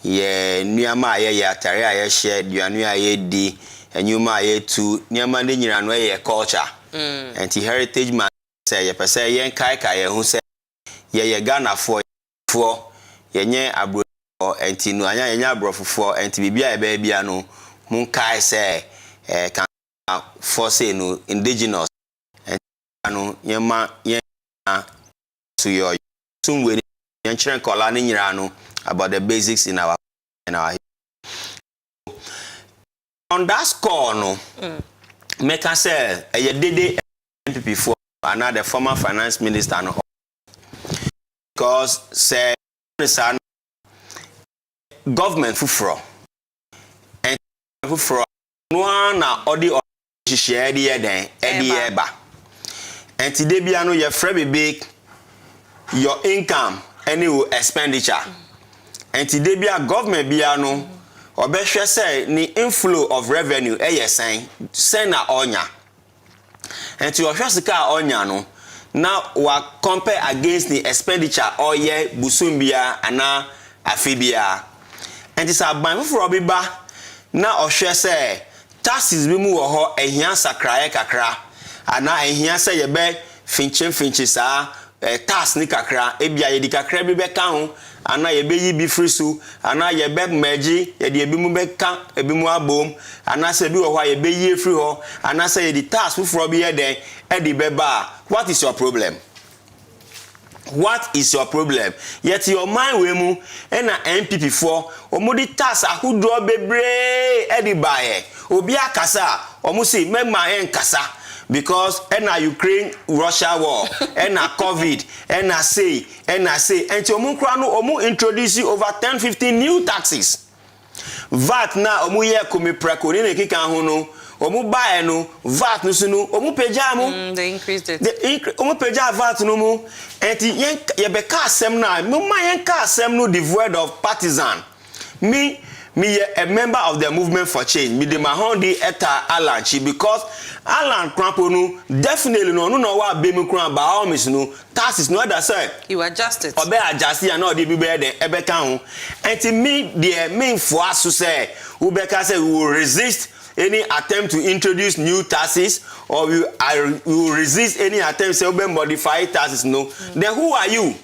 ye nneɛma a ye atare a ye share duane a ye di enyuma a ye tu nneɛma ne nyina no ye culture enti heritage man say ye pese ye nkaika ye hu say ye Ghana for ye nye abro enti no anya ye nya abrofofo enti bibia ye ba bia no mun kai say kan for say no indigenous enti no yema ye to your soon we yen kola ni nyira no about the basics in our on that score no make us say a dede MPP for another former finance minister no because say government fufro and fufro no na odi share the den eba and today bia no ye free big your income any expenditure and today bia government bia no obehwe say ni inflow of revenue sen na onya and to ohwe sika onya no now we compare against the expenditure oye busumbia ana afibia and it's aban for obiba na ohwe say taxes bi mu wo ho ehia sakrae kakra ana ehia say ye be finche saa tax ni kakra ebia ye di kakra bi be ka ho ana ye be yi bi frisu ana ye be meji ye di ebi mu be ka ebi mu abom ana se bi wo ho ye be yi free ho ana se ye di tax fufuro bi ye den e di be ba. What is your problem? What is your problem? Yet your mind we mu e na MPP for omudi tax ahudo bebre e di bae obi akasa omusi mema en kasa because na Ukraine Russia war na COVID na say and omu kra no omu introduce over 10-15 new taxes. VAT na omu ye komi preko ni kika ho no omu bae no VAT no sunu omu peja mu they increased it omu peja VAT no mu enti ye be ka asem na mo ma yen ka asem no devoid of partisan. Me a member of the movement for change. Me de mahondi eta Alan Chi because Alan Krampo no definitely no wa be me kran ba all miss no taxes no other say you adjust it obe adjust ya no dey be den ebe kan ho enti me the main for aso say we be ka say we will resist any attempt to introduce new taxes or we will resist any attempt say we modify taxes no then who are you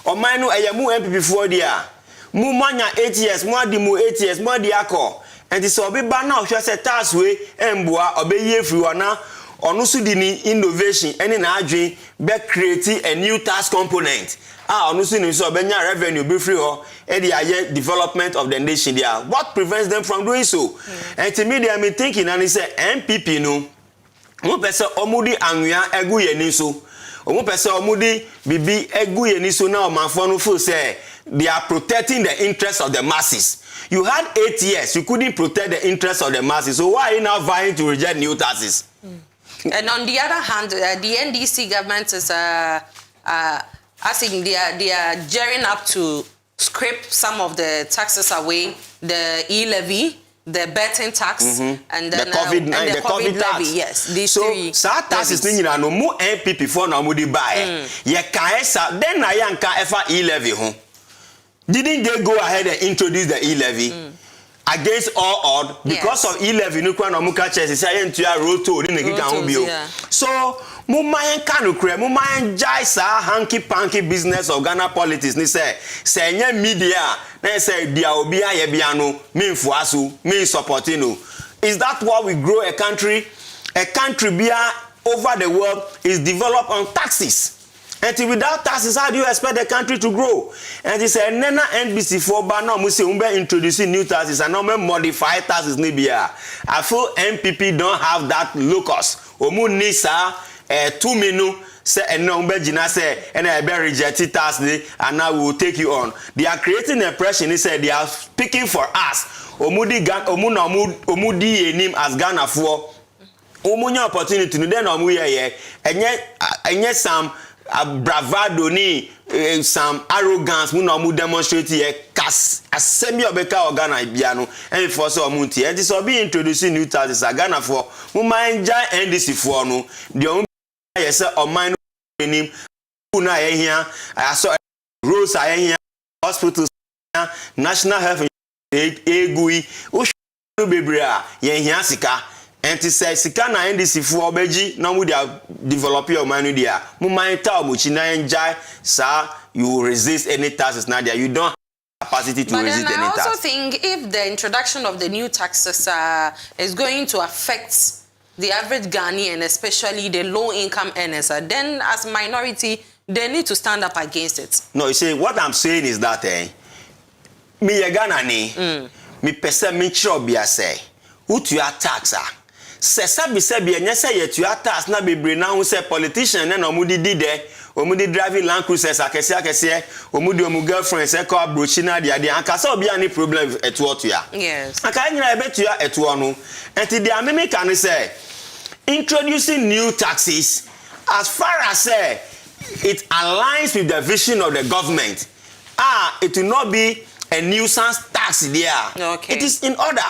o man no eyemu MPP for there mu manya 8 years mu adi mu 8 years mu adi akọ enti so obi ba na ohwe se tax we emboa obeyi free wana onu su di ni innovation eni na adwen be create a new tax component onu su ni so obenya revenue be free ho e di aye development of the nation there. What prevents them from doing so? Enti media me thinking and say MPP no mo pese omudi anwea egu ye ni so omo pese omudi bibi egu ye ni so na o manfo no feel say they are protecting the interests of the masses. You had 8 years, you couldn't protect the interests of the masses. So why are you now vying to reject new taxes? And on the other hand, the NDC government is asking they are gearing up to scrape some of the taxes away, the e-levy, the betting tax, and then the COVID tax. Levy. Yes, these so, three. So taxes ni na no mu MPP for na mu di buy. Ye ka esa then na yanka efa e-levy ho. Didn't they go ahead and introduce the e-levy against all odds because of e-levy? No kwa na muka chese say entua roto ni nekika ho bio. So mu mayen kanu kre mu mayen jai sa hanky panky business of Ghana politics ni say nya media na say dia obi aye bia no me mfu aso me supporting no. Is that what we grow a country? A country bia over the world is developed on taxes. And without taxes, how do you expect the country to grow? And he said, Nena NBC for Bana Musi Umbe introducing new taxes and not modify taxes Libya. I feel MPP don't have that locus. Omu Nisa 2 minu say and no Jina say and I be rejected tax and now we will take you on. They are creating an impression. He said they are speaking for us. Omudi enim as Ghana for Omunya opportunity to then omu ye enye some bravado ni some arrogance mu na mu demonstrate here kas asemi obeka Ghana bia no en for so omunti and so be introducing new taxes Ghana for mu manja NDC for no de o yes o man nim na ye hia aso roads are here hospitals national health egui o bebre a yen hia sika enti say sika na NDC fu obeji na mu dia develop your man dia mu man ta omochi na enjai sa you resist any taxes now there you don't have capacity to resist any tax. But I also think if the introduction of the new taxes is going to affect the average Ghanaian, especially the low-income earners, then as minority, they need to stand up against it. No, you see, what I'm saying is that me Ghanani, me pese me chobia say, who to your taxa? Se sabi nyese ye to your tax na bebre na hu say politician na omudi dide, omudi driving Land Cruisers akese, omudi omu girlfriend say call brochi na dia ankasa obi ani problem eto to ya. Yes. Aka nyina ebe to ya eto no. Enti dia me can say introducing new taxes as far as it aligns with the vision of the government. It will not be a nuisance tax there. Okay. It is in order.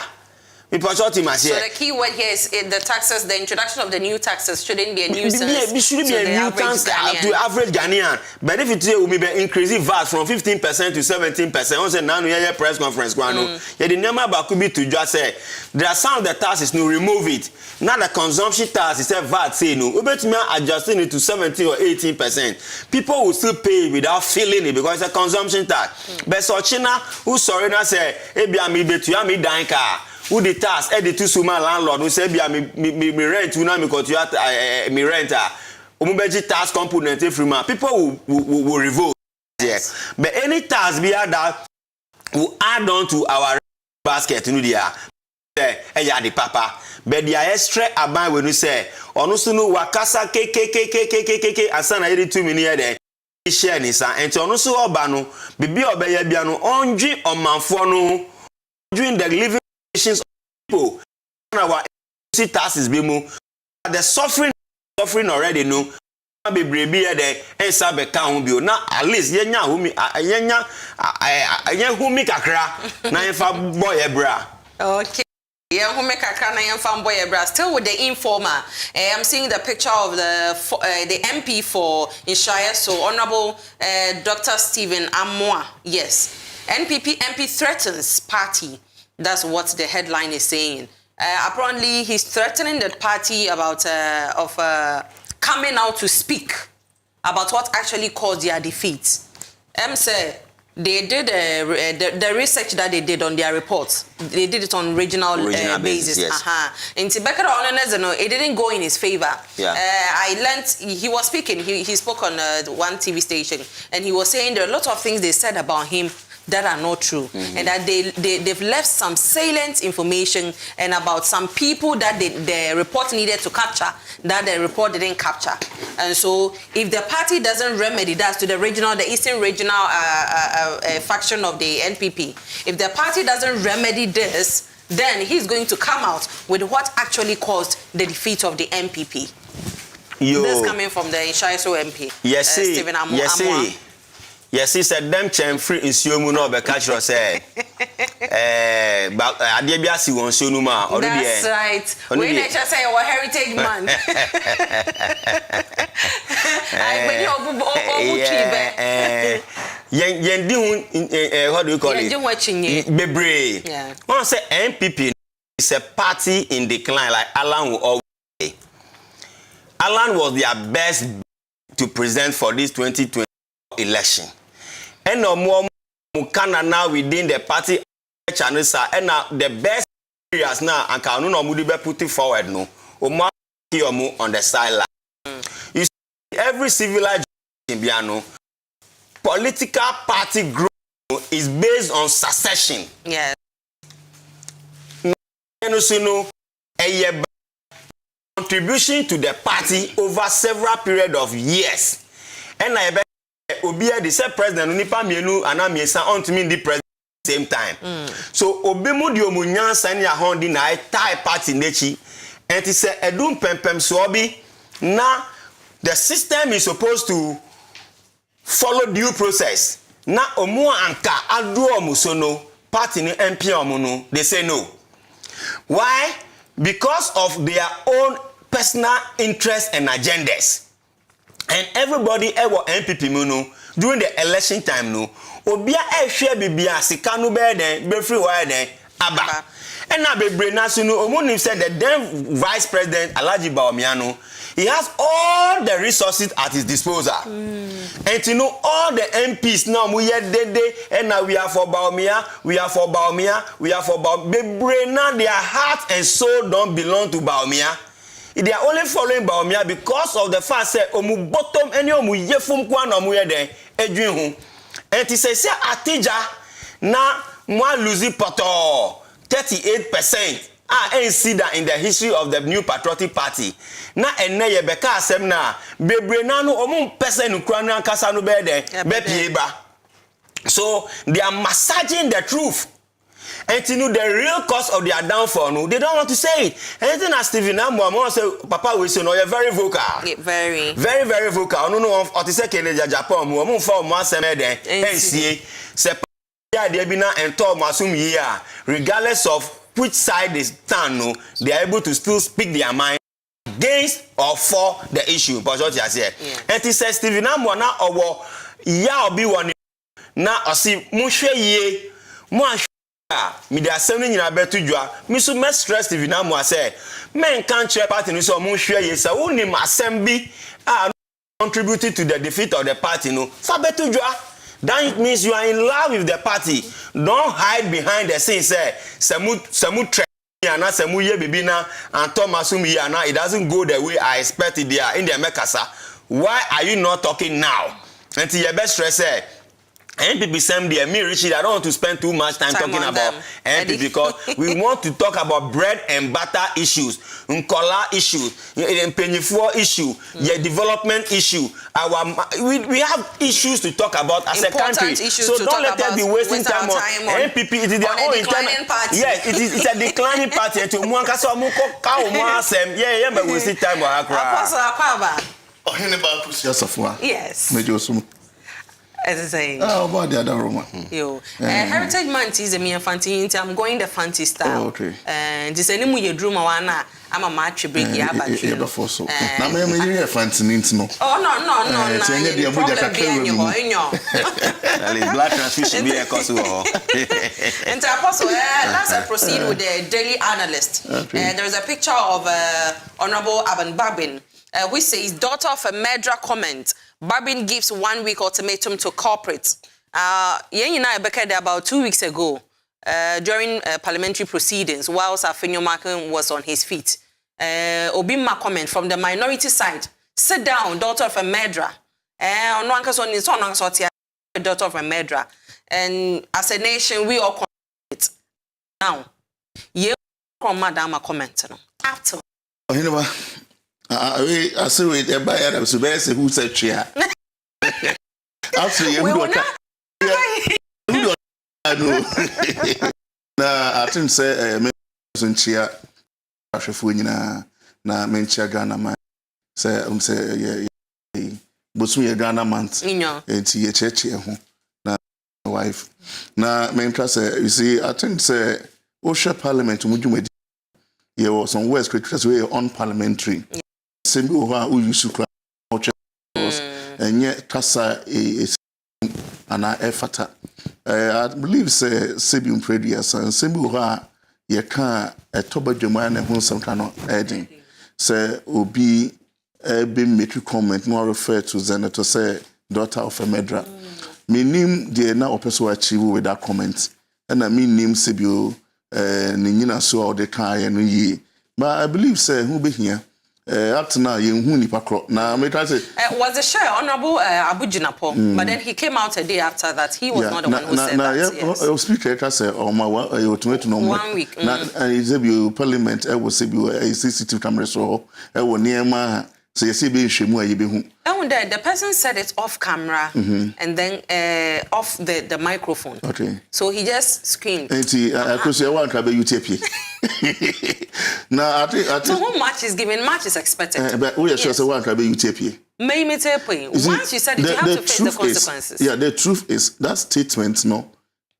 So the key word here is the taxes, the introduction of the new taxes shouldn't be a nuisance. It shouldn't be a nuisance to average Ghanaian. But if it will be increasing VAT from 15% to 17%, once now you hear press conference, the number could be to just say there are some of the taxes no remove it. Now the consumption tax is VAT say no. Adjusting it to 17 or 18%. People will still pay without feeling it because it's a consumption tax. But so China who sorry now say, me bet you me dying car. Who the tax the suma landlord who say bia me rent una me continue me rent omubeji tax component free man people will revolt. Yes, but any tax be that will add on to our basket no dia ya the papa but dia extra aban when you say onu sunu wakasa kekekekekekeke asana 2 million there share ni sa enti onu so oba no bibi obeya bia no onji omanfo no during the living people our taxes be mu the suffering already no be brebi there and sabe kan bi na at least yenya humi humi kakra na fa boy ebra. Okay. Yeah, who make a can I am boy still with the informer. I'm seeing the picture of the MP for Ishaya, so Honorable Dr. Stephen Amoa. Yes, MP threatens party. That's what the headline is saying. Apparently, he's threatening the party about coming out to speak about what actually caused their defeat. Say they did the research that they did on their reports. They did it on regional basis. Yes. In Tibeka, it didn't go in his favor. Yeah. I learned he was speaking. He spoke on one TV station, and he was saying there are a lot of things they said about him that are not true, and that they've left some salient information and about some people that the report needed to capture that the report didn't capture. And so if the party doesn't remedy that to the eastern regional faction of the NPP, if the party doesn't remedy this, then he's going to come out with what actually caused the defeat of the NPP. This coming from the Ishaiso MP. Yes, Stephen Amoa. Yes, he said them chen free in Siomu no be catch us but Adebiasi won Sonuma already. That's right. We nature say our heritage man. Yen di what do you call it? Bebre. Yeah. One say NPP is a party in decline like Alan will always say. Alan was their best to present for this 2020 election. And no more can now within the party channel and now the best areas now and can no be putting forward no on the sideline. You see, every civilized Biano political party growth is based on succession. Yes. A contribution to the party over several period of years. And I Obia the said president nipa mienu anamiesa on to me the president at the same time. So obemu di omunya sani ahondi na tie party nechi and it say edum pempem so obi na the system is supposed to follow due process. Na omu anka adu omusono party ni MP omuno they say no. Why? Because of their own personal interests and agendas. And everybody ever NPP no during the election time no obia ehwe bibia sika no be den be free wa den aba na bebre na so no omunim said the then vice president Alhaji Bawumia no he has all the resources at his disposal. And you know all the MPs now we are dede and now we are for Bawumia, we are for Bawumia, we are for Bawumia. Bebre na their heart and soul don't belong to Bawumia. They are only following Bawumia because of the fact that omu bottom any omu yefum kwa na omu yede edwin hu. And it says atija na mwa losing poto 38%. I see that in the history of the New Patriotic Party. Na enne ye beka asem na bebre na no omu person nkura na kasa no be de be pieba. So they are massaging the truth. And to know the real cause of their downfall, no, they don't want to say it. Anything as Stephen Ambo say, Papa we say no, you're very vocal. Yeah, very vocal. No, or to say Kenya Japan, mo for mo asem de NCA se pa de bi na ento masum year, regardless of which side they stand, no, they are able to still speak their mind against or for the issue. But what you say, and it says Stephen Ambo na owo ya obi woni na osi mo hwe ye mo me dey asem ni nyina betu dwa me so me stress Stephen Ambo say men can chair party no so mo hwe ye say woni asem bi contributed to the defeat of the party no fa betu dwa. That means you are in love with the party. Don't hide behind the scene. Say, Samu na Samu ye bibina and Thomasum na. It doesn't go the way I expected there in the Mekasa. Why are you not talking now? Until your best stress say, NPP same there. Me Richie, I don't want to spend too much time talking about NPP because we want to talk about bread and butter issues, nkola issues, penifo issue, your development issue. We have issues to talk about as important a country. So don't let us be wasting time on NPP. It is their own declining party. Yes, it's a declining party. And to muankasa muko kawo muasem. Yeah, but wasting time on Accra. Apostle Akwaba. Oh, about Pusya. Yes. Major Sum. As I say, about the other room. Heritage Month is a mere fancy. I'm going the fancy style. Oh, okay. And this anymore you drew my I'm a match break. Yeah, but before so. Now, maybe a fancy needs no. Oh, no. Blood transfusion be a cause. And Apostle, let's proceed with the daily analyst. There is a picture of Honorable Aban Babin, which says, daughter of a Medra comment. Babin gives 1 week ultimatum to corporates. Yen and I became there about 2 weeks ago during parliamentary proceedings whilst Afinyo Markin was on his feet. Obima comment from the minority side. Sit down, daughter of a Medra. Daughter of a Medra. And as a nation, we all commit. Now, you from Madam a comment. After. I say with a buyer of Subes who said chair. After you I think say chair na mencha Ghana man say bosu Ghana month enti ye church ho na wife na mentra say you see I think say Osha Parliament mudwumadi ye was some words critics way on parliamentary. Sembi oha u yusu kra enye kasa ana efata I believe say Sebium previous and sembi oha ye kan etobadwama na hu some kind of heading say obi be make comment no refer to Senator say daughter of a Medra me nim de na opeso achieve with that comment and I mean name Sebio ni nyina so the kan no yi but I believe say who be here up to now, you now me try to say was the share Honorable Abu Jinapo, but then he came out a day after that. He was not the one who said that. Yes. Speaker say oh my ultimate no 1 week. And is a parliament I will say be a CCTV camera so I will near my so you see be shemu ayi be hu. The person said it off camera and then off the microphone. Okay. So he just screamed. I could say one be UTP. Now I think so how much is given, much is expected. But we are sure say one be UTP. Maybe once you said it, you have to face the consequences. The truth is that statement no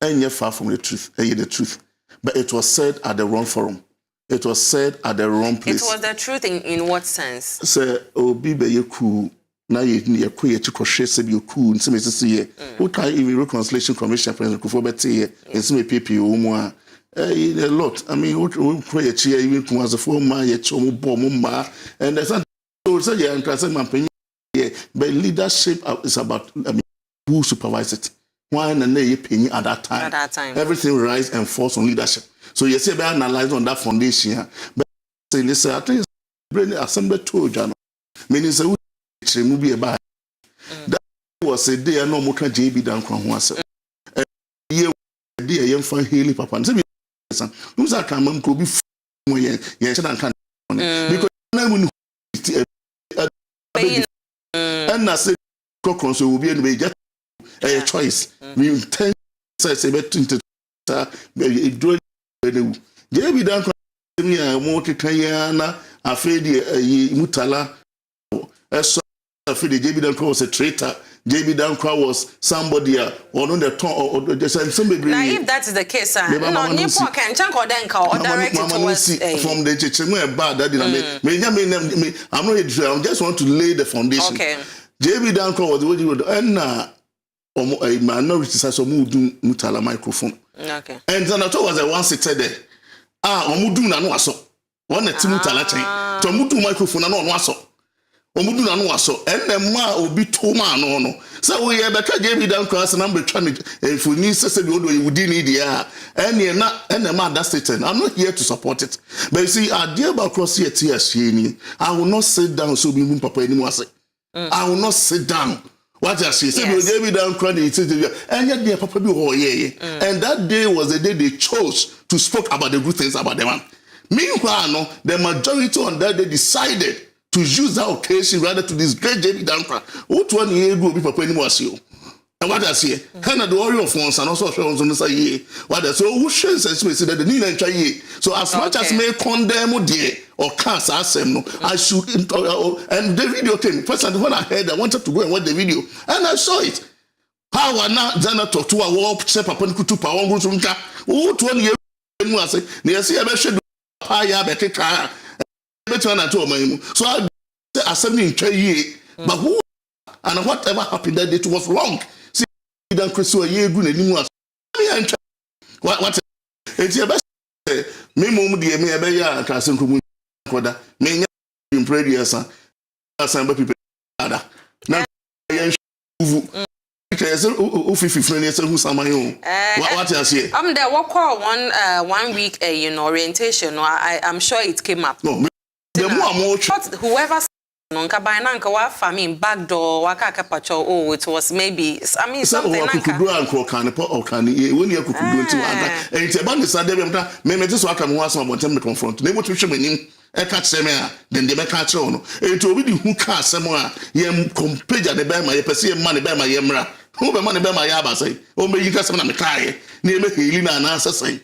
ain't far from the truth. The truth. But it was said at the wrong forum. It was said at the wrong place. It was the truth in what sense? Say obi be yeku na ye ko ye chikoshe se bi oku nseme sisi ye who can even reconciliation commission president kufo beti ye nseme pepe o mu a a lot. I mean, we pray even as a former bomba, and there's something but leadership is about who supervise it. Why and they paying at that time. Everything rise and falls on leadership. So you say, I analyze on that foundation. But say, listen, I think it's assembly to Jano. Meaning, say, we be about that was a day I know more JB down from once. A year, young fan Haley Papa. Who's that come could be yes, and can because and I say, Cockons will be a choice. We 10 says a better to JB down Mokayana, afraid Mutala, afraid JB down was a traitor. JB Dankwa was somebody or on the tongue or just somebody. Now, if that is the case, no, you can chunk or denka or direct it towards from the Chichimwe bad that I'm not I just want to lay the foundation. Okay. JB Dankwa was the way you would end a minority size of Mudu Mutala microphone. Okay. And then I thought was a one seated there. Mudu Nanuaso. One a Timutala chain. To Mudu microphone and on Waso. Omudu na no aso enema obi to ma no so we e beka JB down class na mbe twa if we need say we would need there enema that statement. I'm not here to support it, but you see I dear about cross here TSC I will not sit down so be mun papa anymore say I will not sit down. What I say we JB down credit and yet dear papa be ho and that day was the day they chose to speak about the good things about the man. Meanwhile no the majority on that day decided to use that occasion rather to disgrace JB Dankwa. What one year go be papa anymore see you. And what I say, kind of the warrior of ones and also friends on the say what I say, who shares and say that the need and try ye. So as much as may condemn dear or cast no, I should and the video came. First and when I heard I wanted to go and watch the video and I saw it. How are now Zana talk to a war step upon Kutu Power Gusumka? What 1 year anymore say, near see a should paya better car. So I assembly in 3 years, but who and whatever happened that it was wrong. See, don't Christo a year good anymore. What it's your best me mum dear me a bear casting from Quada, may in prayer, son. Some people now what I say? There walk one week orientation. I'm sure it came up. No. Whoever nonka by nanka wa family backdoor waka kapacho it was maybe I mean something nanka do anko kan po kan when you could do to anga and it's about the Sunday me just waka mo aso abontem me confront na mo twehwe manim e ka kire me a then they be ka kire no e to obi di hu ka asem a ye compage the be ma ye pese ye ma ne be ma ye mra who be ma ne be ma ye abasai o me yi ka sem na me kai na e me heli na na asasai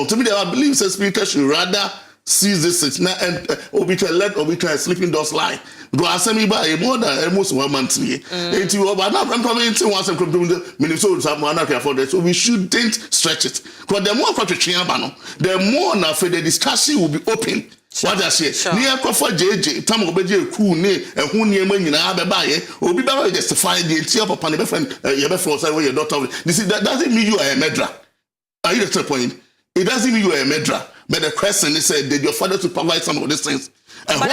to me I believe the speaker should rather seize this now and obi try let obi try sleeping dogs lie do asemi ba e more than almost 1 month here it you over now I'm coming into once from Minnesota someone not for that so we shouldn't stretch it because the more the more now for the discussion will be open. What I say near for JJ tam obeje cool ne ehun niema nyina abeba ye obi ba justify the entire papa ne be friend ye be for say your daughter this is that doesn't mean you are a murderer. Are you the point? It doesn't mean you are a murderer. But the question is, did your father supervise some of these things? And but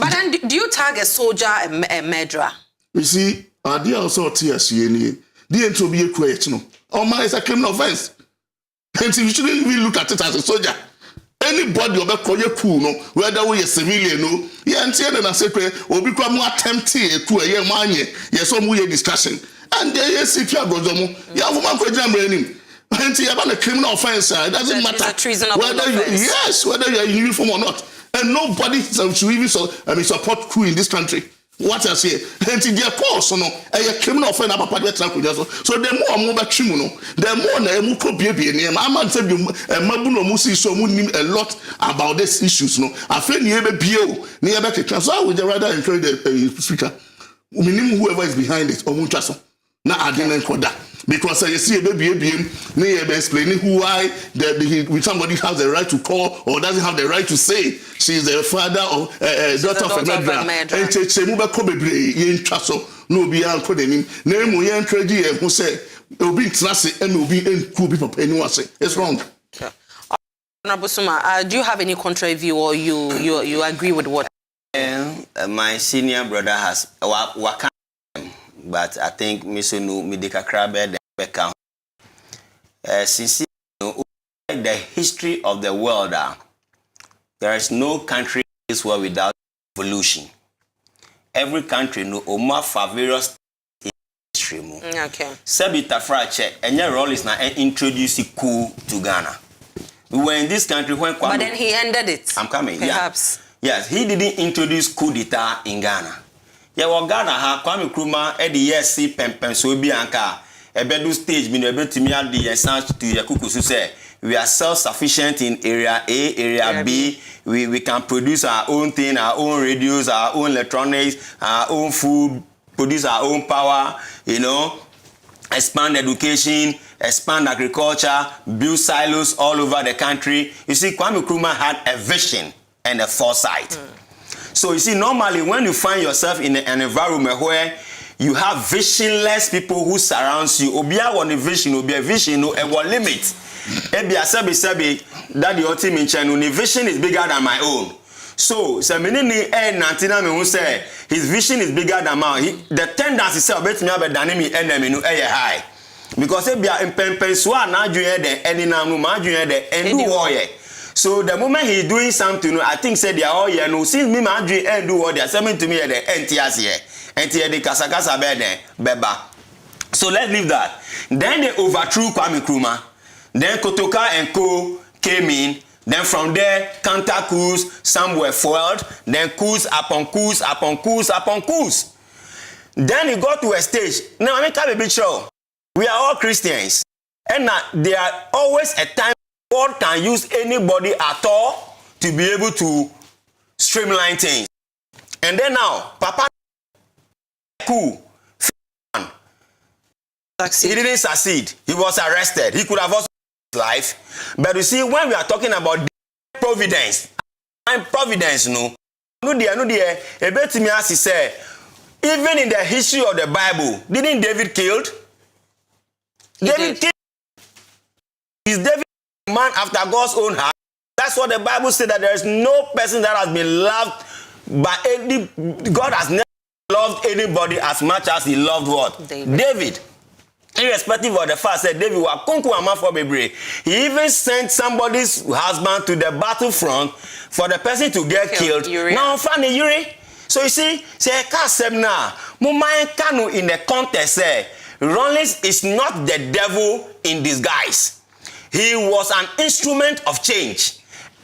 then do you tag a soldier a murderer? You see, I did also TSC. The end to be a question. Oh, man, it's a criminal offense. And so you shouldn't even look at it as a soldier. Anybody will call you cool, no, whether we are civilian, no, yeah, and say that I say, or become more tempting to a young man, yes, some weird discussion. And there is if you are going to, you have a man for example. And you have a criminal offense, it doesn't matter whether you are in uniform or not. And nobody should even support coup in this country. What I say, and their course, no, a criminal offense about so the more the more could be a name. I'm not saying Mabuno Musi so a lot about these issues. No, I feel near near back. So I would rather encourage the speaker, whoever is behind it, or Munchaso. na adenen koda. Because you see a baby, may explaining why somebody has the right to call or doesn't have the right to say she is the father or daughter of a murderer. And Chemuba Kobe, Yen Chasso, no be uncle name, name Yen Tragedy, who say, will be classic and will be in cool people paying was it. It's wrong. Do you have any contrary view or you agree with what? My senior brother has Waka. But I think Mr. Nu Midika Krabe the Becca. Since the history of the world, there is no country in this world without evolution. Every country no more for various history. Okay. Sabita Frache, and your role is now introduce coup to Ghana. We were in this country when Kwame. But then he ended it. I'm coming. Perhaps. Yeah. Yes, he didn't introduce coup d'etat in Ghana. Yeah, well, Ghana ha Kwame Nkrumah at the year pempen so be anka ebedu stage me no ebetimi ade yensan to yakukusu say we are self-sufficient in area A, area B. We can produce our own thing, our own radios, our own electronics, our own food, produce our own power, you know, expand education, expand agriculture, build silos all over the country. You see, Kwame Nkrumah had a vision and a foresight. So you see, normally when you find yourself in an environment where you have visionless people who surrounds you, obia one vision, obia vision, no, a one limit. Ebia sabi that the ultimate channel, the vision is bigger than my own. So, Seminini and Nantina me who say his vision is bigger than mine. The tendency say bet me about enemy enemy no high. Because ebia impempenswa na adwene de eni na no ma adwene de endu hoye. So the moment he's doing something, I think said they are all here. No, since me man dream and do what they are saying to me at the NTS here, NTS the kasakasa beba. So let's leave that. Then they overthrew Kwame Nkrumah. Then Kotoka and Co came in. Then from there, counter coups, some were foiled. Then coups upon coups upon coups upon coups. Then he got to a stage. Now I make a bit sure. We are all Christians, and there are always a time. God can use anybody at all to be able to streamline things. And then now, Papa cool. He didn't succeed. He was arrested. He could have also lost his life. But you see, when we are talking about providence, no dear, a bit to me as he said, even in the history of the Bible, didn't David killed? David killed. Is David man after God's own heart? That's what the Bible said, that there is no person that has been loved by any. God has never loved anybody as much as he loved what? David. Irrespective of the fact that David was kunku ama for bebre. He even sent somebody's husband to the battlefront for the person to get killed. Now, funny Yuri. So you see, say Kasemna, Mumai Kanu in the context say, Rollins is not the devil in disguise. He was an instrument of change.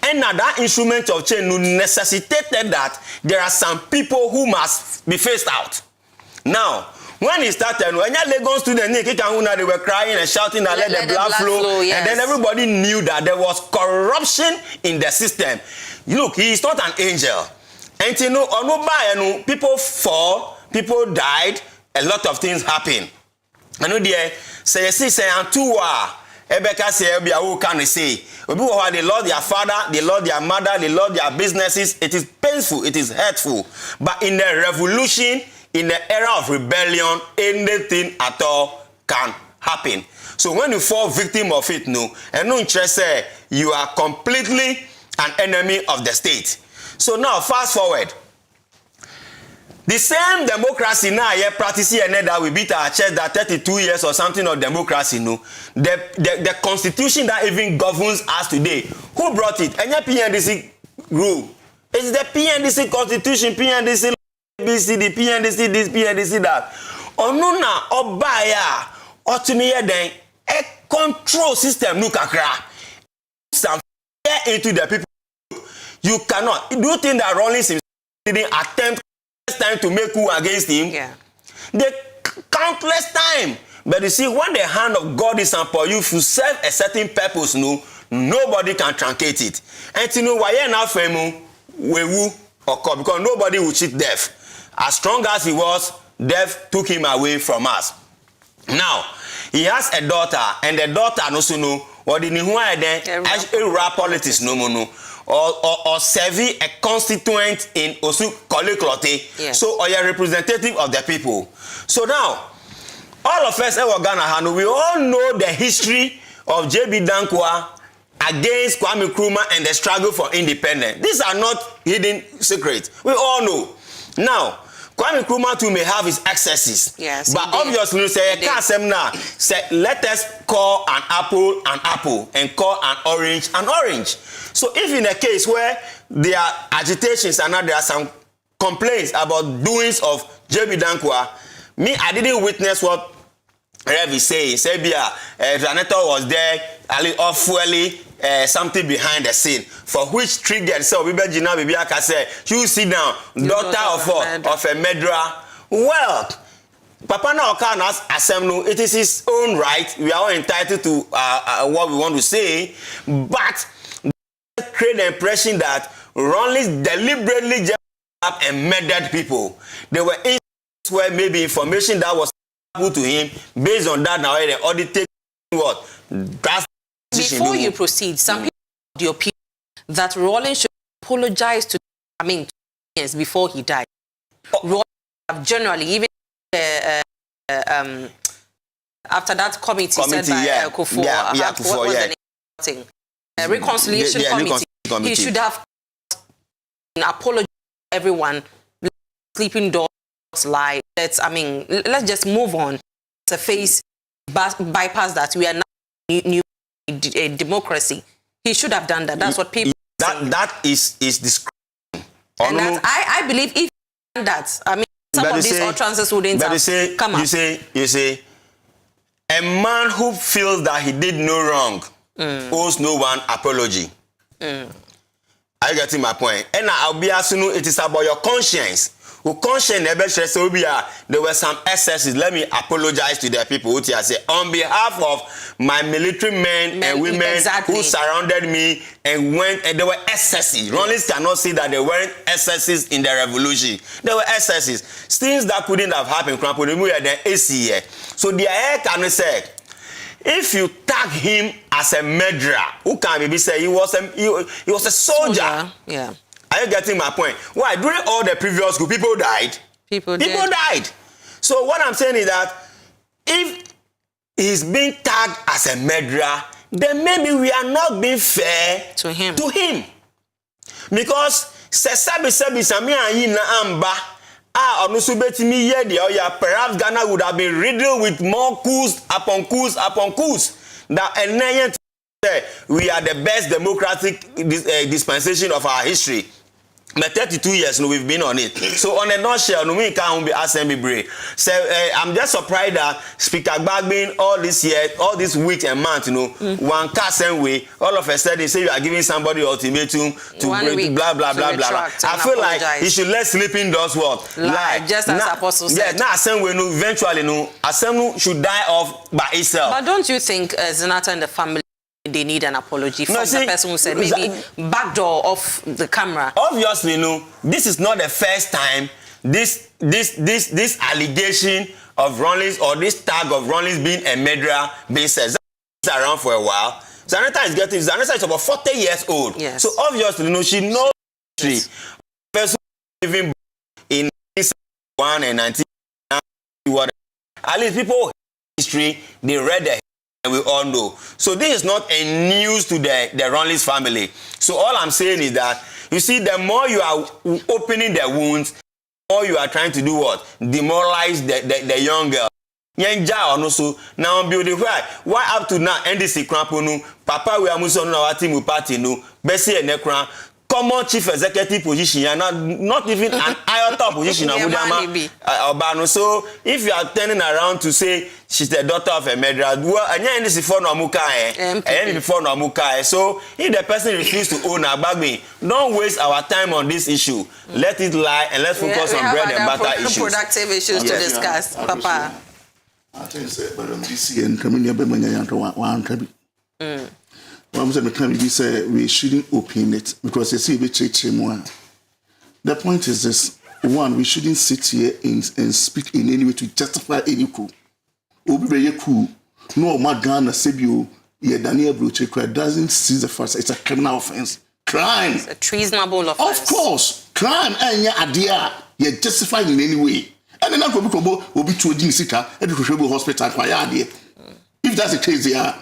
And now that instrument of change necessitated that there are some people who must be phased out. Now, when he started, when Lagos students, they were crying and shouting that let the blood flow. Yes. And then everybody knew that there was corruption in the system. Look, he is not an angel. And you know, people fall, people died, a lot of things happen. I know say Antua. Ebeka say Ebia who can say they lost their father, they lost their mother, they lost their businesses. It is painful, it is hurtful. But in the revolution, in the era of rebellion, anything at all can happen. So when you fall victim of it, and no interest say you are completely an enemy of the state. So now fast forward. The same democracy now here practicing and that we beat our chest that 32 years or something of democracy, the constitution that even governs us today. Who brought it? Any PNDC rule. It's the PNDC constitution, PNDC BCD, PNDC this, PNDC that. Onuna obaya otumiye then a control system nukakra. Some fear into the people. You cannot. Do you think that Rollins didn't attempt time to make coup against him? Yeah. The countless time. But you see, when the hand of God is upon you to serve a certain purpose, nobody can truncate it. And you know why now wewu or because nobody will cheat death. As strong as he was, death took him away from us. Now, he has a daughter, and the daughter also know what in who are then rap politics no mono or serve a constituent in Osu Koleklote. Yes. So or a representative of the people. So now, all of us in Ghana, we all know the history of JB Dankwa against Kwame Nkrumah and the struggle for independence. These are not hidden secrets. We all know. Now, Kwame Nkrumah too may have his excesses. Yes, but obviously, say, let us call an apple and call an orange. So if in a case where there are agitations and there are some complaints about doings of JB Dankwa, me, I didn't witness what Rev is saying. Sebia, Janetta was there, Ali Ofwelly, something behind the scene, for which triggered so Bibi Gina Bibi Aka say, you sit down, daughter of a murderer. Well, Papa na Okana's assembly, it is his own right. We are all entitled to what we want to say, but create the impression that Ronley deliberately just up and murdered people. There were instances where maybe information that was put to him based on that now the audit what that's before you proceed, some people have the opinion that Rawlings should apologize to years before he died. Rawlings have generally, even after that committee said by Kufuor, what was the name? Reconciliation committee. He should have apologized to everyone. Sleeping dogs lie. Let's just move on. To face bypass that. We are now new democracy. He should have done that. That's what people that is discrimination. And I believe if he done that, some of these utterances wouldn't have come up. You say a man who feels that he did no wrong owes no one apology. Are you getting my point? And I'll be asking you, it is about your conscience. Who conscience there were some excesses. Let me apologize to the people who say on behalf of my military men and women who surrounded me and went, and there were excesses. Ronlist cannot say that there weren't excesses in the revolution. There were excesses. Things that couldn't have happened. So the air can say, if you tag him as a murderer, who can maybe say he was a soldier? Yeah. Are you getting my point? Why? During all the previous school, people died. People died. So what I'm saying is that if he's being tagged as a murderer, then maybe we are not being fair to him. Because perhaps Ghana would have been riddled with more coups upon coups upon coups. That we are the best democratic dispensation of our history. But 32 years we've been on it. So on a nutshell, we can't be asking brave. So I'm just surprised that Speaker Gbagbin all this year, all this week and month, one same way, all of a sudden say you are giving somebody ultimatum to break, blah blah blah blah. I feel like he should let sleeping dogs lie. Just as Apostle said. Yeah, now same way eventually Assembly should die off by itself. But don't you think Zenata and the family they need an apology from the person who said maybe backdoor off the camera? Obviously, this is not the first time this allegation of Rawlings or this tag of Rawlings being a murderer being said. It's around for a while. Zanetta is about 40 years old. Yes. So obviously, she knows history. Person living in 1971 and 1990, at least people history, they read the and we all know. So this is not a news to the Rawlings family. So all I'm saying is that, you see, the more you are opening the wounds, the more you are trying to do what? Demoralize the young girl. Now building why up to now NDC Kramponu, Papa we are musonu our team party no, Bessie and Nekran. Common chief executive position and not even an iota position. So if you are turning around to say she's the daughter of a murderer, so if the person refuses to own a bag, don't waste our time on this issue. Let it lie and let's focus on bread and butter issues. Productive issues to discuss, Papa. I think but this year and coming here, we shouldn't open it because you see the point is this: one, we shouldn't sit here and speak in any way to justify any coup. obi be cool no ma Ghana sebio ye Daniel Bruce doesn't see the first it's a criminal offense crime it's a treasonable offense of course crime anya adea ye justified in any way and then obi to odi sika e de hwehwe hospital kwa ya ade if that's the case there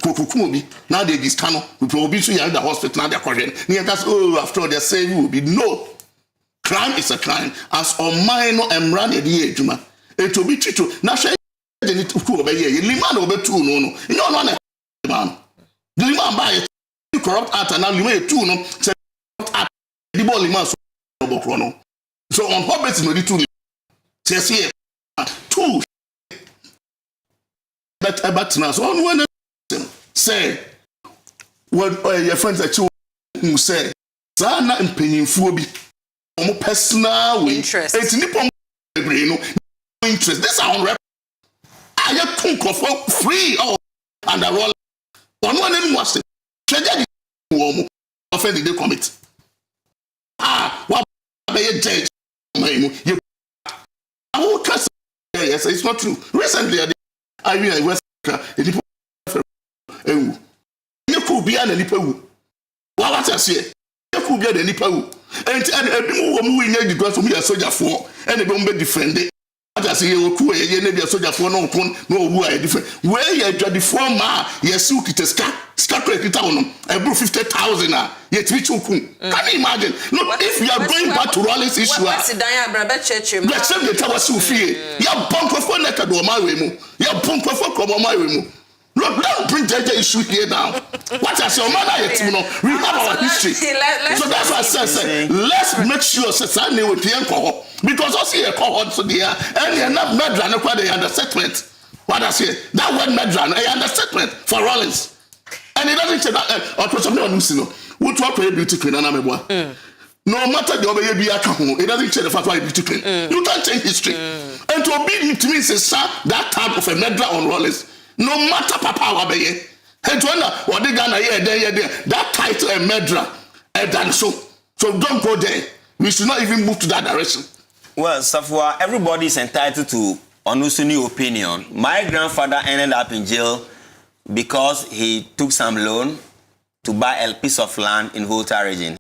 kokukumobi now they discano we be to ya the hospital now they question that's oh after all they say you will be no crime is a crime as on minor and run a day juma it will be true na shey dey need to go obey ye liman obetu no no na man the liman buy corrupt act and now liman two no say act the ball liman so obokro no so on what basis no the two say here two but now so on when say when your friends that you say sana mpanyinfuo bi omo personal way interest it's nipo no interest this are on record I think of free or and the roll one was it treasure the offense they commit what be judge you I will trust yes it's not true recently I mean I was you could be an nipa what I say you could be an nipa and we need to go to be a soldier for and they don't be defended I say you could be a soldier for no different where you are the former yes you get a credit on every 50,000 yet which you can you imagine no if you are going back to Rollins issue what's the Diana church you same the tower so fear you bunk for neck do my way mu you bunk for come my way mu no don't bring the issue here down what I say man we have our history so that's why I say let's make sure say na we pay nko because us here cohort so there and na medra no kwa the understatement what I say that word medra no understatement for Rollins and it doesn't say that or something on no we talk to beauty queen na meboa no matter the obey be aka ho it doesn't change the fact why beauty queen you can't change history and to be it means that type of a medra on Rollins no matter papa obey and to what they Ghana here there that title a medra and so don't go there we should not even move to that direction. Well, Safwa, everybody is entitled to Onusuni opinion. My grandfather ended up in jail because he took some loan to buy a piece of land in Volta region.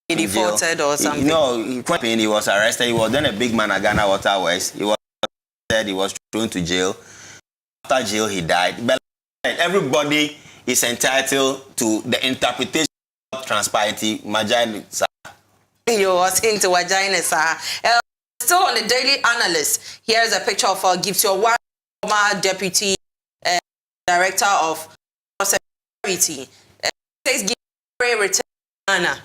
He defaulted or something? He was arrested. He was then a big man at Ghana Waterways. He was arrested. He was thrown to jail. After jail, he died. But everybody is entitled to the interpretation of transparency. You were saying to vagina, sir. Still on the Daily Analyst, here's a picture of Gibson Warren, former deputy director of security. Says Gibson return Ghana.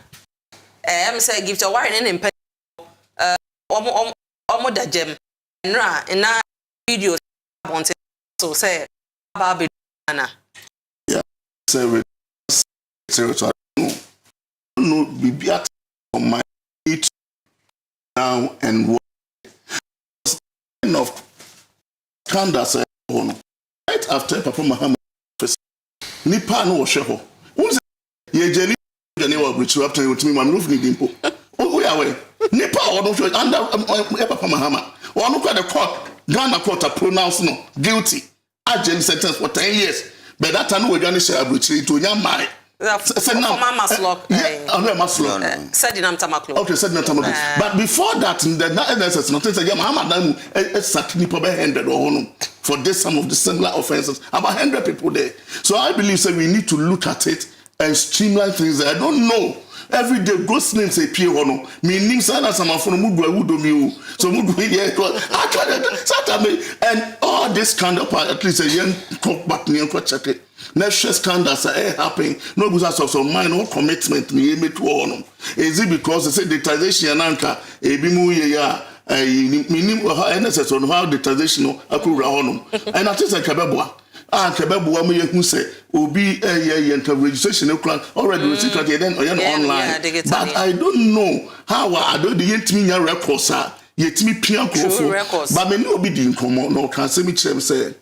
I'm saying Gibson Warren in omo da gem. Nra in na videos wanted so say about Ghana. Yeah, so no be on my feet now and what of candace right after Papa Muhammad nipa no sheho unse ye jeni wa brichu after you me man no fini dimpo we are we nipa ono under Papa Muhammad ono kwa the court Ghana court pronounce no guilty agent sentence for 10 years but that time we gonna share brichu to nya mai but before that, the nothing said, Muhammad for this some of the similar offenses. About 100 people there. So I believe that we need to look at it and streamline things. I don't know. Every day, ghost names say P. Hono. Meaning, sana sama from Mudu so Mudu and all this kind of at least a young cock back near check it. Next scandals are happening. No business of some minor commitment. Me to honor. Is it because they say the transition anka a bimu ya minimum NSS on how the transition akura honor. And I think Kababwa. Kababwa me who say obi registration already registered then online. But I don't know how I don't the yet records are yet me pian records. But me no be the income no can say me say.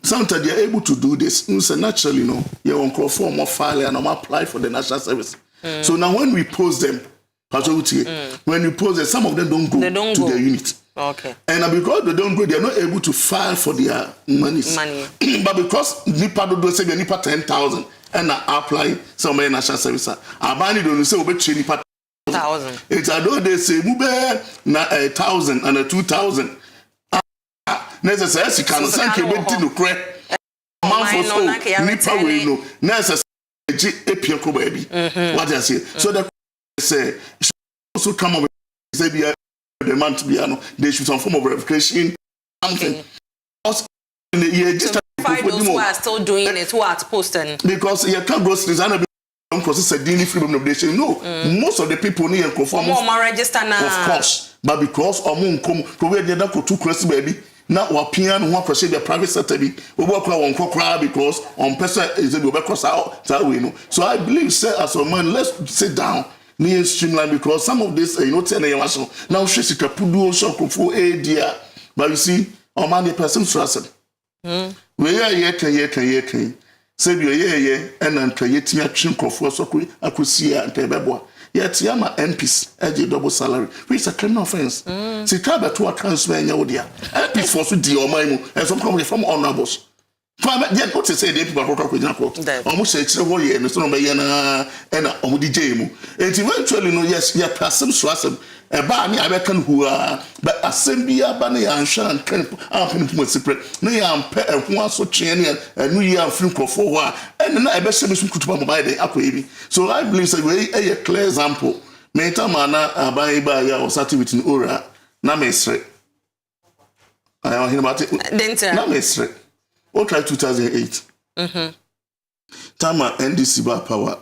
Sometimes they are able to do this. So naturally, you're on call for more file and apply for the national service. So now when we post them, when we post them, some of them don't go to the unit. Okay. And because they don't go, they are not able to file for their money. But because nipa do say the nipa 10,000 and apply somewhere national service, I buy it don't say we be nipa 1,000. It's I know they say move na 1,000 and 2,000. Necessary can sank you went to crack. Man for so nipa we know. Necessary epiako baby. What I say. So the say also come up say be the man to be they should some form of verification something. Also just those who are still doing it who are posting because you can't go to because it's a daily freedom of nation. No, most of the people need to conform. More register now. Of course, but because come provide the other two crazy baby. Now we piano one proceed the private sector be we work on crowd because on person is the cross out that we know. So I believe say as a man let's sit down near streamline because some of this tell you so now she can put do so for a dear but you see on man the person trust we are can say be ye and yetimi atwe nkofo so akosia ntebeboa yet yama MPs eje double salary which is a criminal offense sika beto transfer enya wo dia MPs for so di oman mu and some come from honorables from then what to say the people go kwagina court omo say kire wo ye no so no be ye na omo di jemu and eventually no yes ya person so asem e ba ni abeka no hua but asem bia ba na ya anshan kan ampem mo secret no ya ampe ehun aso twen ne anu yi amfiri nkofo ho a and na e be se me kutuba mo ba dey akoyebi so I believe say we a clear example me tamana abai ba ya osati with in ora na mesre ayo hin about na mesre o try 2008 tama NDC ba power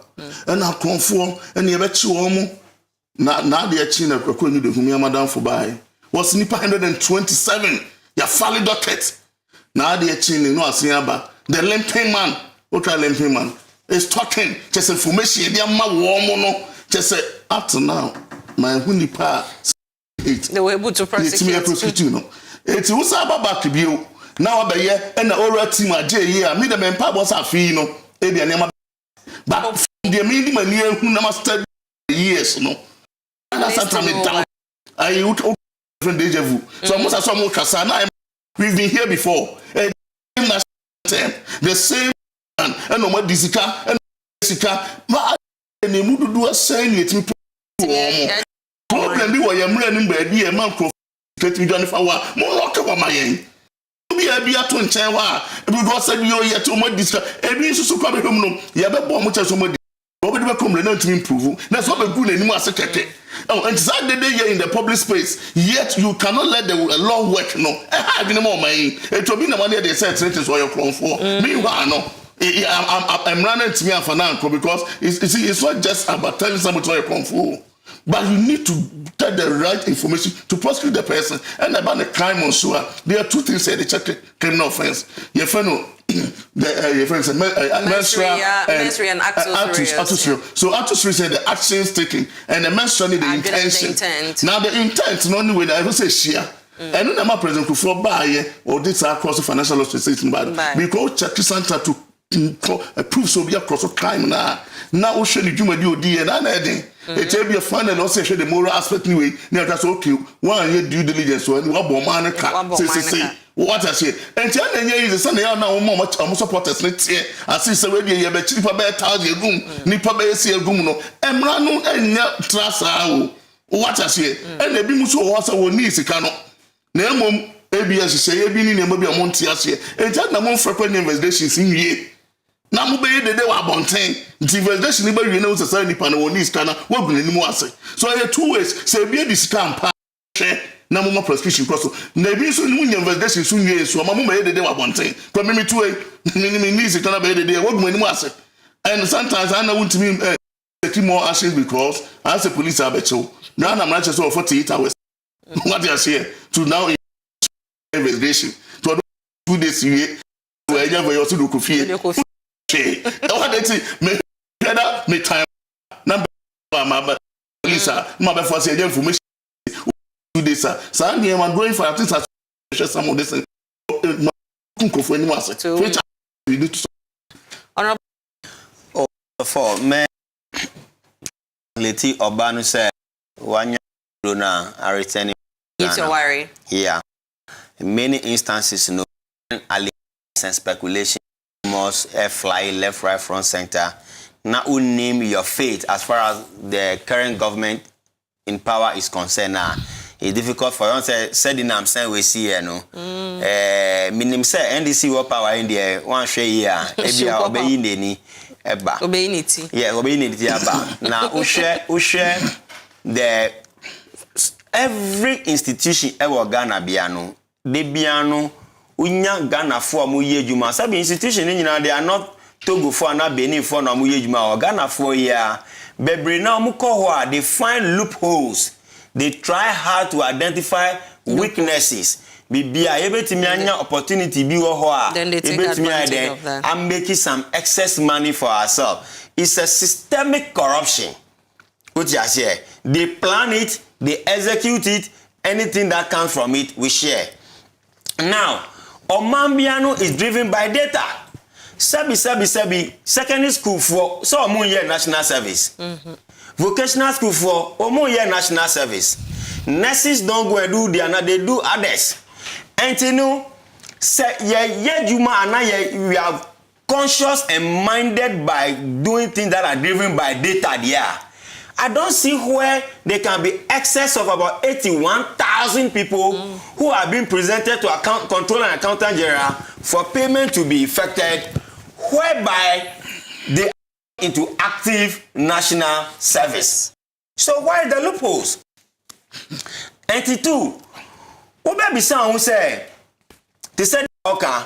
and akonfo and ye be chi wo mo na de achi na kwakwa ni de humi amadan for buy was nipa 127 ya valid docket na de achi ni no asen aba the limping man what try limping man is talking just information dey ma wo mo no just up to now my hunipa 8 they were able to prosecute no it was about back bio now obeye and ora team aje yi a me the mempa boss afi no e bia nema but the me mani ehun na master years no that's something down I would different deja vu so almost as some kasa na we've been here before the same and no more disika and disika ma any mudu do assign it me problem bi wo yamre nim ba bi e man ko ketimi do fa wa mo lock wa mayen bi ato nchen wa because said you yet to more disika e bi susu kwa be hom no ye be bo mo che so mo nobody will come to improve. That's what we're doing anymore. Oh, and exactly here in the public space, yet you cannot let the law work. No, I have no more money. It will be the money they said it's what you're calling for. Meanwhile, no, I'm running to me for now because it's not just about telling somebody what you're calling for. But you need to get the right information to prosecute the person. And about the crime on sure, there are two things that they check criminal offense. Your friend, your friend said, menstrual and actus. So actus said the actions taken, and the menstrual need the intention. Now the intent, not only when I will say share. And then I'm present for buy or this across the financial law station, because check center to prove so be across crime now. Now we show the human do and anything. It will be a fun and also show the moral aspect anyway. Now that's okay. One year due diligence so and what man say what I say. And then is the Sunday now much supporters let's say I see so we be a cheaper better thousand room nipa be see a room no emranu enya trasa what I say and the bimu so wasa woni sika no na emom ABS say ebi ni nemo bi amonti ase and then na mon frequent investigations in wie na mo be de wa bonten the investigation ni ba wie na wo sesa nipa na woni sika na wo gun ni mu ase so there two ways say bi di sika ampa hwe na mo prosecution cross na bi so ni mu investigation so wie so ma mo be de wa bonten ko me two ni sika na be de wo gun ni mu ase and sometimes I know want to me take more action because as a police abecho now na man so 48 hours what you say to now investigation to 2 days we eja for your to do kofie okay what they say me time number my police ma be for say information 2 days so I am going for at least some of this kofo ni was which we need to for me leti obanu say wanya na returning It's a worry. Yeah. In many instances, you know, allegations and speculation, rumors, fly left, right, front, center. Now, who name your fate as far as the current government in power is concerned now. It's difficult for you to say the name say we see here no. Minim say NDC what power in there one share here. Ebia obey ni eba. Obey niti. Yeah, obey niti eba. Now we share the every institution ever Ghana biano. De biano unya Ghana for mu yejuma. Sabi institution ni nyina they are not Togo for na Benin for na mu yejuma or Ghana for here. Bebre na mu ko ho they find loopholes. They try hard to identify weaknesses. Bibia ebetimi anya opportunity bi wo ho a ebetimi of that. I'm making some excess money for ourselves. It's a systemic corruption. What you say? They plan it, they execute it, anything that comes from it we share. Now, Omambiano is driven by data. Sabi secondary school for so omo year national service. Vocational school for omo year national service. Nurses don't go and do their, they do others. And you know, say we are conscious and minded by doing things that are driven by data there. I don't see where there can be excess of about 81,000 people who are being presented to account controller and accountant general for payment to be effected, whereby they are into active national service. So why the loopholes? 92. Ube sound who say they said okay,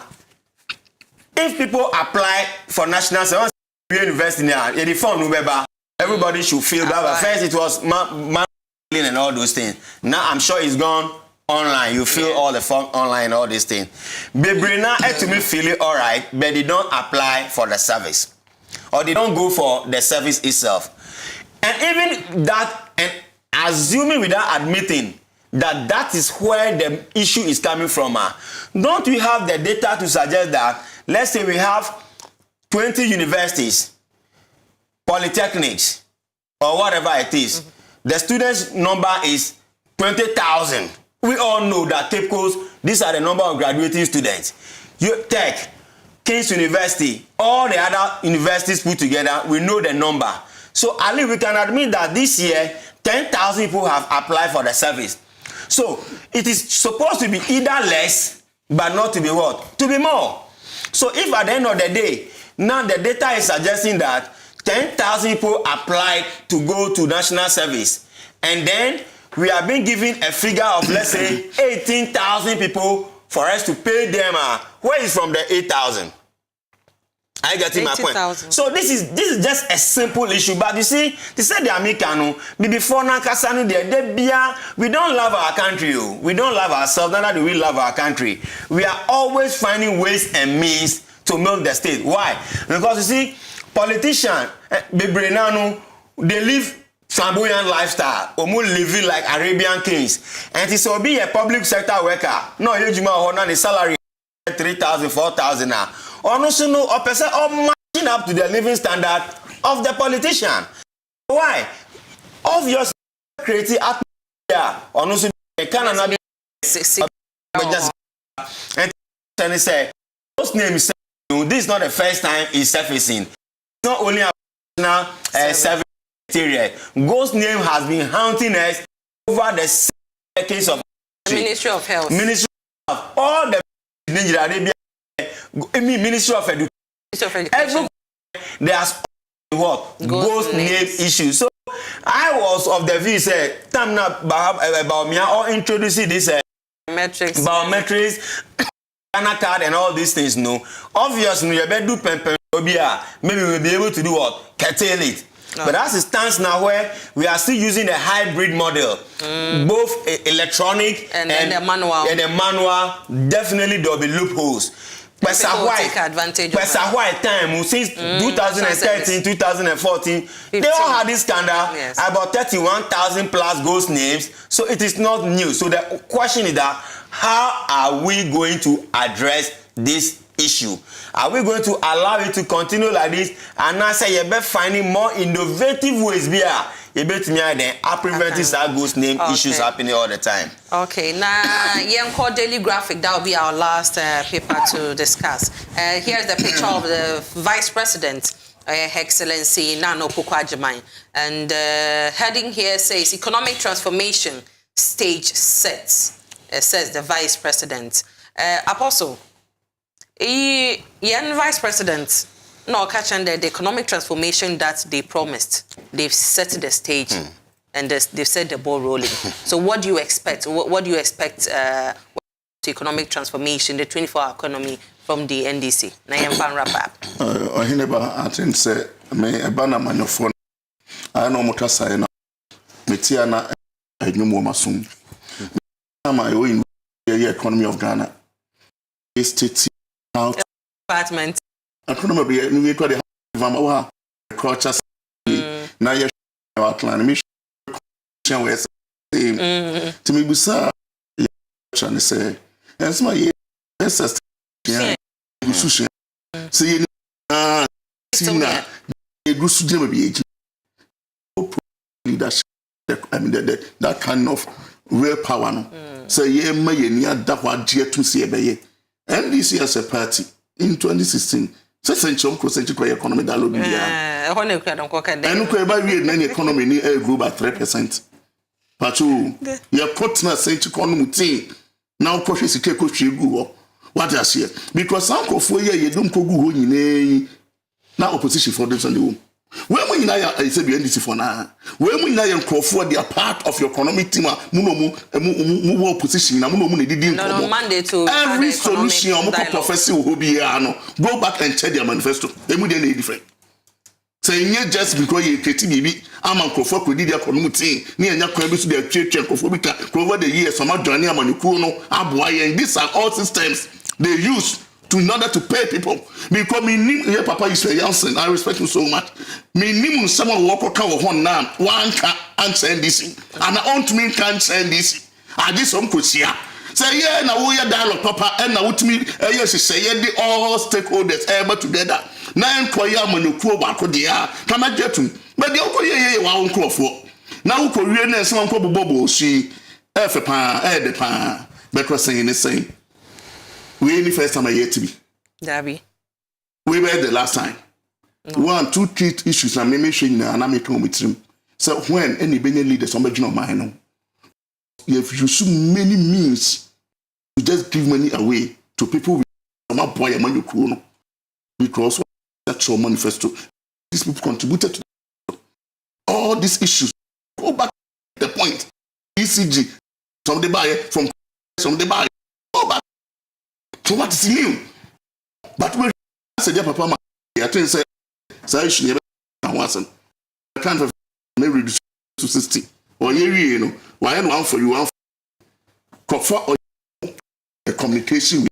if people apply for national service university now, the phone Ubeba, everybody should feel that. First it was and all those things. Now I'm sure it's gone online. You fill all the form online, all these things. Bebrina to me feel it all right, but they don't apply for the service, or they don't go for the service itself. And even that, and assuming without admitting that that is where the issue is coming from, don't we have the data to suggest that, let's say we have 20 universities, polytechnics, or whatever it is, the students' number is 20,000. We all know that Cape Coast, these are the number of graduating students. Tech, King's University, all the other universities put together, we know the number. So at least we can admit that this year, 10,000 people have applied for the service. So it is supposed to be either less, but not to be what? To be more. So if at the end of the day, now the data is suggesting that 10,000 people applied to go to national service, and then we are being given a figure of, let's say, 18,000 people for us to pay them. Where is from the 8,000? I get my point. So this is just a simple issue, but you see, they said the Americano before Nakasani we don't love our country. We don't love ourselves, neither do we love our country. We are always finding ways and means to milk the state. Why? Because you see, politicians, they live flamboyant lifestyle, living like Arabian kings. And it's to be a public sector worker. No, you the salary 3,000, 4,000 now. Also, no, a person matching up to the living standard of the politician. Why? Obviously, creating atmosphere. Also, they cannot be and they say, those names. This is not the first time it's surfacing. It's not only a national service period. Ghost name has been haunting us over the decades of Ministry of Health. Ministry of all the Ministry of Education. Every there's what ghost name issues. So I was of the view say time now about me or introducing this biometrics. Card and all these things, no. Obviously, you better do maybe we'll be able to do what? Curtail it. No. But as it stands now, where we are still using a hybrid model, both electronic and the manual. And the manual, definitely there will be loopholes. But take advantage of that. Time since 2013, 2014, they all had this scandal about 31,000 plus ghost names. So it is not new. So the question is that how are we going to address this issue? Are we going to allow it to continue like this? And now say you're finding more innovative ways here. you bet me I prevent this ghost name issues happening all the time. Okay, now Yenko Daily Graphic, that will be our last paper to discuss. Here's the picture of the Vice President, Her Excellency Nana Akufo-Addo, and heading here says economic transformation stage set, says the Vice President. Apostle, Vice President, no, catch on the economic transformation that they promised. They've set the stage and they've set the ball rolling. So what do you expect? What do you expect to economic transformation, the 24-hour economy from the NDC? Na yemfa wrap up. I think say me ebana manofo I know mutasa na metia na enyumo masum. My own economy of Ghana. State department. Economy be we call the culture na ye outline me we say to me busa chan say as my ancestors busu say na sina egusu dem be leadership. I mean that kind of real power no say ye ma ye ni adakwa de to see ebe NDC as a party in 2016 say century economy dialogue bia and ko eba we na economy ni grew by 3%. Pacho ye put na century economy team now push sike ko hwegu what you say because sankofo ye dum ko gu ho nyine na opposition for them on the home. When we na ya say be NDC for na when we na ya nkrofo they are part of your economic team mu opposition na mu ne didi no Monday to every solution am ko prophecy wo bia no go back and check their manifesto emu dey na different say nye just because you create bibi am nkrofo ko didi economic team na enya kwa bi so dey twetwe nkrofo bi ka over the years some adwane amaniku no aboa yen these are all systems they use in order to pay people because me nim papa is Jansen I respect him so much me nim someone work ka wo hon na one can answer this and I want me can send this I did some kosia say yeah na wo ya dialogue papa and na wutumi yes say yeah the all stakeholders ever together na enkoya amanokuo bako dia kama jetum but the okoye wa nkrofo na wo kowie na ense nko bobo shi efe pa de pa because saying the same. We ain't the first time I hear to be. Darby. We were the last time. No. 1, 2, 3 issues and maybe showing and I'm making with him. So when any Benin leader, somebody not mine, if you so many means to just give money away to people with not boy money kuno because that's your manifesto. These people contributed to all these issues. Go back to the point. ECG, some they buy from some they buy. Go back. So what is new? But when I said, Papa, I think say, I should never want I can't have reduce to 60. Or you know, why one for you, one for a communication.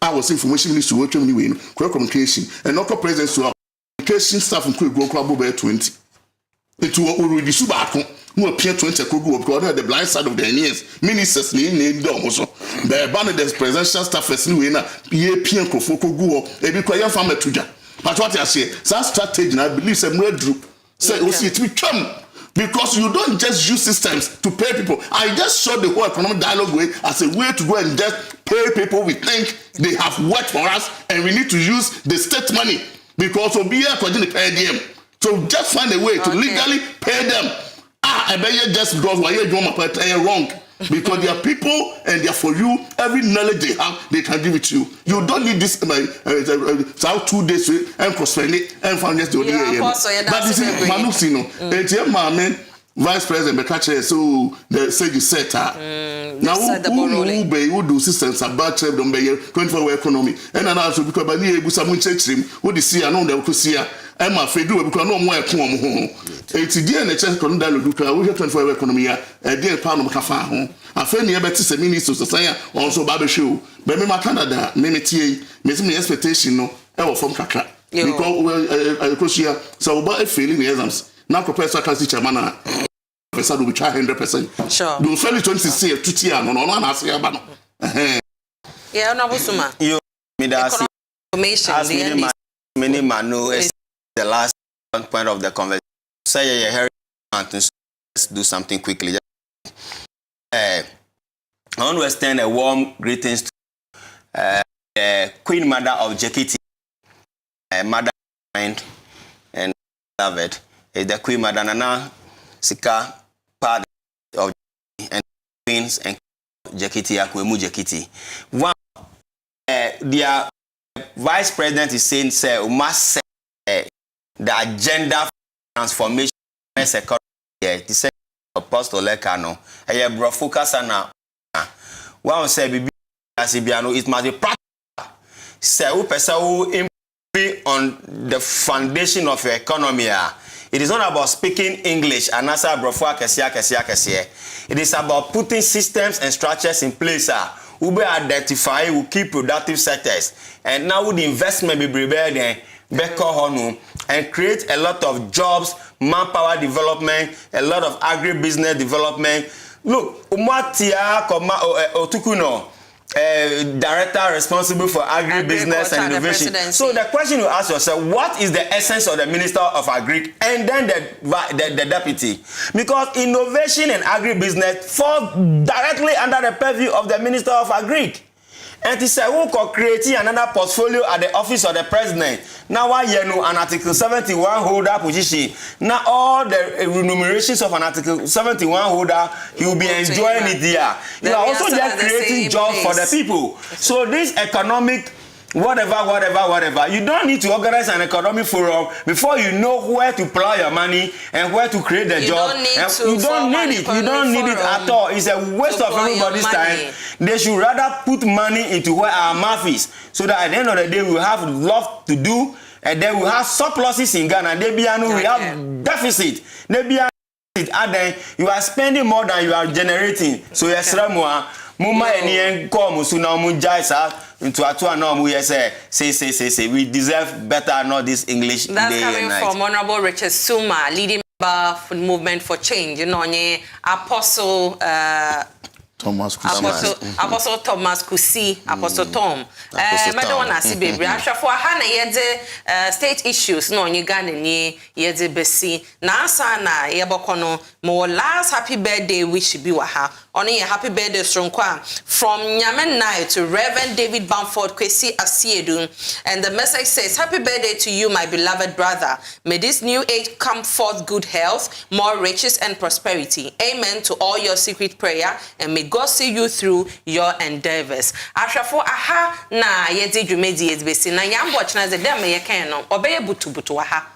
I was information minister to work anyway, communication, and local presence to our communication staff and could go crab 20. It will reduce back. Who appear 20 could go because the blind side of their ears. Ministers named also. The abandoned presidential staff is new in a European Kofoko go, a big quiet farmer to Jack. But what I say, that strategy, I believe, some red group say, oh, see, it will come because you don't just use systems to pay people. I just showed the whole economic dialogue way as a way to go and just pay people. We think they have worked for us and we need to use the state money because we'll be here to pay them. So just find a way to legally pay them. I bet you just because why you doing wrong. Because they are people and they are for you. Every knowledge they have, they can give it to you. You don't need this 2 days and cross-spend it and find just the only but this is Manusino. It's your man, Vice President Bekache, so they say you set now who do systems about 24-hour economy. And also because by the Busamun church him, who the see, I know they will see. I'm afraid do because no more come home. It's the NHS can dialogue because we have 24-hour economy. A dear pound of cafe home. I feel near better say minister society also barbecue. But me Canada, me tea, me expectation no. I from Kaka because here so about a failing exams. Now Professor Kasi Chamana Professor will try 100%. Sure. Do fairly 26 to tier no one ask you about. Yeah, no Busuma. You me that information the many man know the last point of the conversation. Say let's do something quickly. I want to extend a warm greetings to the Queen Mother of Jekiti, Mother and beloved, the Queen Mother Nana Sika, part of and Queens and Jekiti Akwemu Jekiti. One, their Vice President is saying, "Say we must set the agenda for transformation economy." He said, "Apostle Lekano, bro focus on one say bibi asibiano. It must be practical. Say we person who improve on the foundation of your economy. It is not about speaking English and answer brofo kesia. It is about putting systems and structures in place. We will identify, we keep productive sectors, and now with the investment be prepared and create a lot of jobs, manpower development, a lot of agribusiness development. Look, Umatia Otukuno, director responsible for agribusiness and innovation. So the question you ask yourself, what is the essence of the Minister of Agri and then the deputy? Because innovation and agribusiness fall directly under the purview of the Minister of Agri. And he said, who could create another portfolio at the office of the president? Now, why you know an Article 71 holder position? Now, all the remunerations of an Article 71 holder, he will be enjoying it there. You are also just creating jobs for the people. So this economic whatever, you don't need to organize an economic forum before you know where to plow your money and where to create the job. You don't need it at all. It's a waste of everybody's time. They should rather put money into where our mouth is, so that at the end of the day we have love to do, and then we have surpluses in Ghana. We have deficit. And then you are spending more than you are generating. So yes, Muma eni come so now mujaisa into atua no mu say we deserve better, not this English. That's day coming and night. from Honorable Richard Suma, leading member for the Movement for Change. You know, Apostle Apostle Thomas Kusi, Apostle Tom. Madam Nasi baby. Ashafo ha na yede state issues no onye Ghana ni yede besi. Na asa na yebokono mo last happy birthday wish bi wa ha. Oni happy birthday stronkwa from Nyamenai to Reverend David Bamford Kwesi Asiedu, and the message says, happy birthday to you, my beloved brother. May this new age come forth good health, more riches and prosperity. Amen to all your secret prayer, and may God see you through your endeavors. Ashafo aha na yedi dwumedi yedi besi na yambo chna ze dem ye kan no obeye butu wa ha.